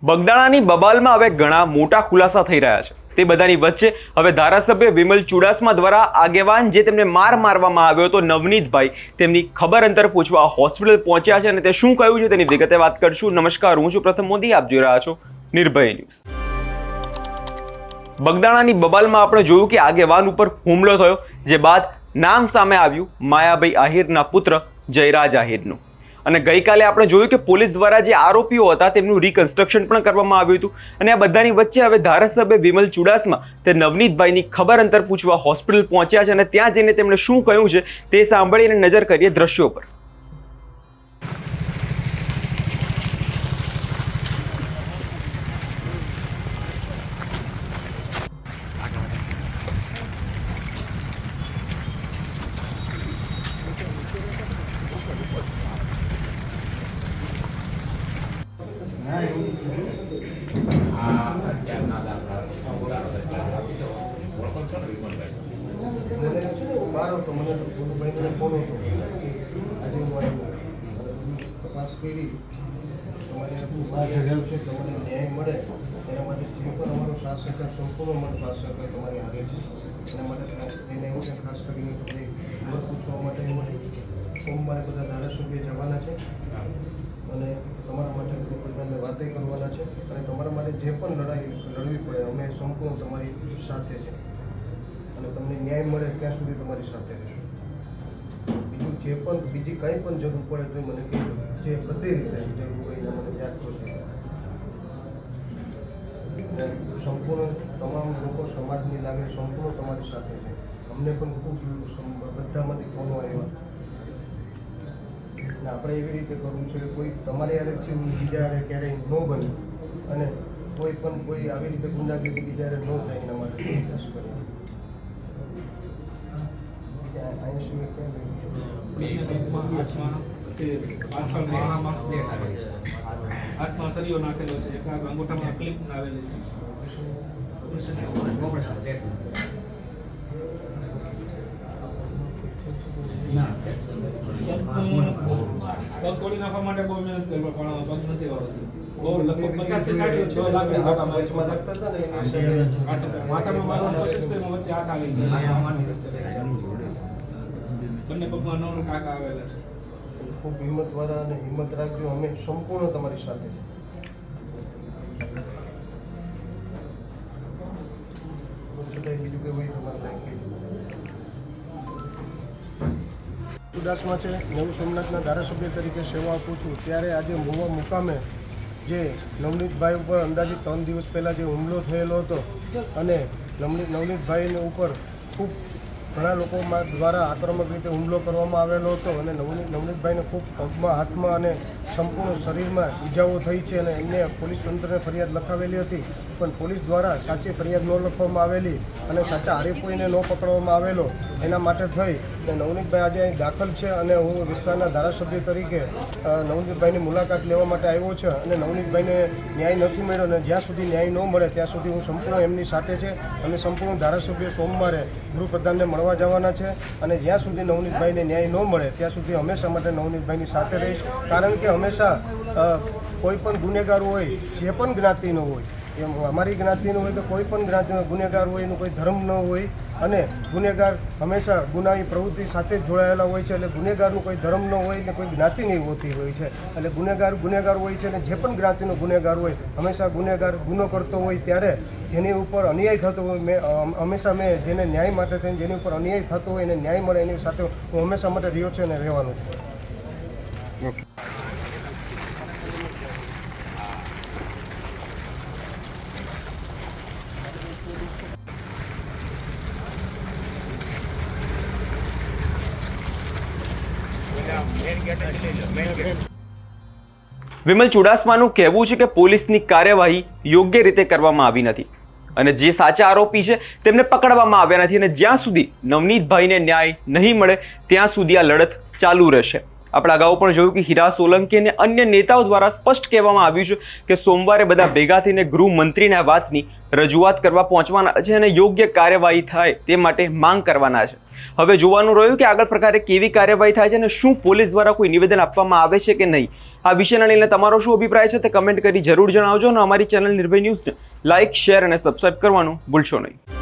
બગદાણાની બબાલમાં હવે ઘણા મોટા ખુલાસા થઈ રહ્યા છે। તે બધાની વચ્ચે હવે ધારાસભ્ય વિમલ ચુડાસમા દ્વારા આગેવાન જે તેમને મારવામાં આવ્યો હતો નવનીતભાઈ, તેમની ખબર અંતર પૂછવા હોસ્પિટલ પહોંચ્યા છે અને તે શું કહ્યું છે તેની વિગતે વાત કરશું। નમસ્કાર, હું છું પ્રથમ મોદી, આપ જોઈ રહ્યા છો નિર્ભય ન્યૂઝ। બગદાણાની બબાલમાં આપણે જોયું કે આગેવાન ઉપર હુમલો થયો, જે બાદ નામ સામે આવ્યું માયાભાઈ આહિરના પુત્ર જયરાજ આહિરનું। અને ગઈકાલે આપણે જોયું કે પોલીસ દ્વારા જે આરોપીઓ હતા તેમનું રિકન્સ્ટ્રક્શન પણ કરવામાં આવ્યું હતું। અને આ બધાની વચ્ચે હવે ધારાસભ્ય વિમલ ચુડાસમા તે નવનીતભાઈની ખબર અંતર પૂછવા હોસ્પિટલ પહોંચ્યા છે અને ત્યાં જઈને તેમણે શું કહ્યું છે તે સાંભળીને નજર કરીએ દ્રશ્યો પર। મારો તો મને તો ભાઈને ફોન હતો આજે હું તપાસ કરી તમારે છે, તમને ન્યાય મળે એના માટે જે પણ અમારો સાથ સહકાર સંપૂર્ણ અમારો સાથ સહકાર તમારી આગે છે। એના માટે એને એવું છે ખાસ કરીને તમને ખબર પૂછવા માટે એવું સોમવારે બધા ધારાસભ્ય જવાના છે અને તમારા માટે બધાને વાતે કરવાના છે અને તમારા માટે જે પણ લડાઈ લડવી પડે અમે સંપૂર્ણ તમારી સાથે છે અને તમને ન્યાય મળે ત્યાં સુધી તમારી સાથે રહીશું। બીજું જે પણ બીજી કંઈ પણ જરૂર પડે તો મને કહેજો, જે બધી રીતે જરૂર હોય એને મને યાદ કરજો। સંપૂર્ણ તમામ લોકો સમાજની લાગણી સંપૂર્ણ તમારી સાથે છે। અમને પણ ખૂબ બધામાંથી ફોનો આવ્યા અને આપણે એવી રીતે કરવું છે કે કોઈ તમારે યારે થયું બીજા યારે ક્યારેય ન બને અને કોઈ પણ કોઈ આવી રીતે ગુંડાગીરી બીજા યારે ન થાય એના માટે પ્રયાસ કરીએ। હાથમાં સરીઓ નાખેલો છે, અંગૂઠામાં ક્લિપ આવેલી છે। પગ તોડી નાખવા માટે બહુ મહેનત કરી પણ પગ નથી આવડતું। બહુ લગભગ 50 થી 60 લાખ હાથમાં રાખતા હતા ને માથામાં મારવાની કોશિશ કરી, વચ્ચે હાથ આવી ગયા, બંને પગમાં નવ ટાંકા આવેલા છે। ખૂબ હિંમતવાળા અને હિંમત રાખજો, અમે સંપૂર્ણ તમારી સાથે છે। બીજું કે ભાઈ તમારે ચુડાસમા છે, નવું સોમનાથના ધારાસભ્ય તરીકે સેવા આપું છું। ત્યારે આજે મહુવા મુકામે જે નવનીતભાઈ ઉપર અંદાજિત 3 દિવસ પહેલાં જે હુમલો થયેલો હતો અને નવનીતભાઈને ઉપર ખૂબ ઘણા લોકો દ્વારા આક્રમક રીતે હુમલો કરવામાં આવેલો હતો અને નવનીતભાઈને ખૂબ પગમાં, હાથમાં અને સંપૂર્ણ શરીરમાં ઈજાઓ થઈ છે અને એમને પોલીસ તંત્રને ફરિયાદ લખાવેલી હતી, પણ પોલીસ દ્વારા સાચી ફરિયાદ ન લખવામાં આવેલી અને સાચા આરોપીને ન પકડવામાં આવેલો। એના માટે થઈ અને નવનીતભાઈ આજે અહીં દાખલ છે અને હું વિસ્તારના ધારાસભ્ય તરીકે નવનીતભાઈની મુલાકાત લેવા માટે આવ્યો છે અને નવનીતભાઈને ન્યાય નથી મળ્યો અને જ્યાં સુધી ન્યાય ન મળે ત્યાં સુધી હું સંપૂર્ણ એમની સાથે છે અને સંપૂર્ણ ધારાસભ્ય સોમવારે ગૃહપ્રધાનને મળવા જવાના છે અને જ્યાં સુધી નવનીતભાઈને ન્યાય ન મળે ત્યાં સુધી હંમેશા માટે નવનીતભાઈની સાથે રહીશ। કારણ કે હંમેશા કોઈ પણ ગુનેગાર હોય, જે પણ જ્ઞાતિનો હોય, એમ અમારી જ્ઞાતિનો હોય કે કોઈ પણ જ્ઞાતિનો ગુનેગાર હોય, એનું કોઈ ધર્મ ન હોય અને ગુનેગાર હંમેશા ગુનાની પ્રવૃત્તિ સાથે જ જોડાયેલા હોય છે। એટલે ગુનેગારનું કોઈ ધર્મ ન હોય ને કોઈ જ્ઞાતિ નહીં હોતી હોય છે, એટલે ગુનેગાર હોય છે અને જે પણ જ્ઞાતિનો ગુનેગાર હોય હંમેશા ગુનેગાર ગુનો કરતો હોય ત્યારે જેની ઉપર અન્યાય થતો હોય હંમેશા મેં જેને ન્યાય માટે થઈને જેની ઉપર અન્યાય થતો હોય એને ન્યાય મળે એની સાથે હું હંમેશા માટે રહ્યો છું અને રહેવાનું છું। વિમલ ચુડાસમાનું કહેવું છે કે પોલીસની કાર્યવાહી યોગ્ય રીતે કરવામાં આવી નથી અને જે સાચા આરોપી છે તેમને પકડવામાં આવ્યા નથી અને જ્યાં સુધી નવનીતભાઈને ન્યાય નહીં મળે ત્યાં સુધી આ લડત ચાલુ રહેશે। આપણે અગાઉ પણ જોયું કે હીરા સોલંકી અને અન્ય નેતાઓ દ્વારા સ્પષ્ટ કહેવામાં આવ્યું છે કે સોમવારે બધા ભેગા થઈને ગૃહમંત્રીને આ વાતની રજૂઆત કરવા પહોંચવાના છે અને યોગ્ય કાર્યવાહી થાય તે માટે માંગ કરવાના છે. હવે જોવાનું રહ્યું કે આગળ પ્રકારે કેવી કાર્યવાહી થાય છે અને શું પોલીસ દ્વારા કોઈ નિવેદન આપવામાં આવે છે કે નહીં. આ વિષયને લઈને તમારો શું અભિપ્રાય છે તે કમેન્ટ કરી જરૂર જણાવજો અને અમારી ચેનલ નિર્ભય ન્યૂઝને લાઇક, શેર અને સબસ્ક્રાઇબ કરવાનું ભૂલશો નહીં.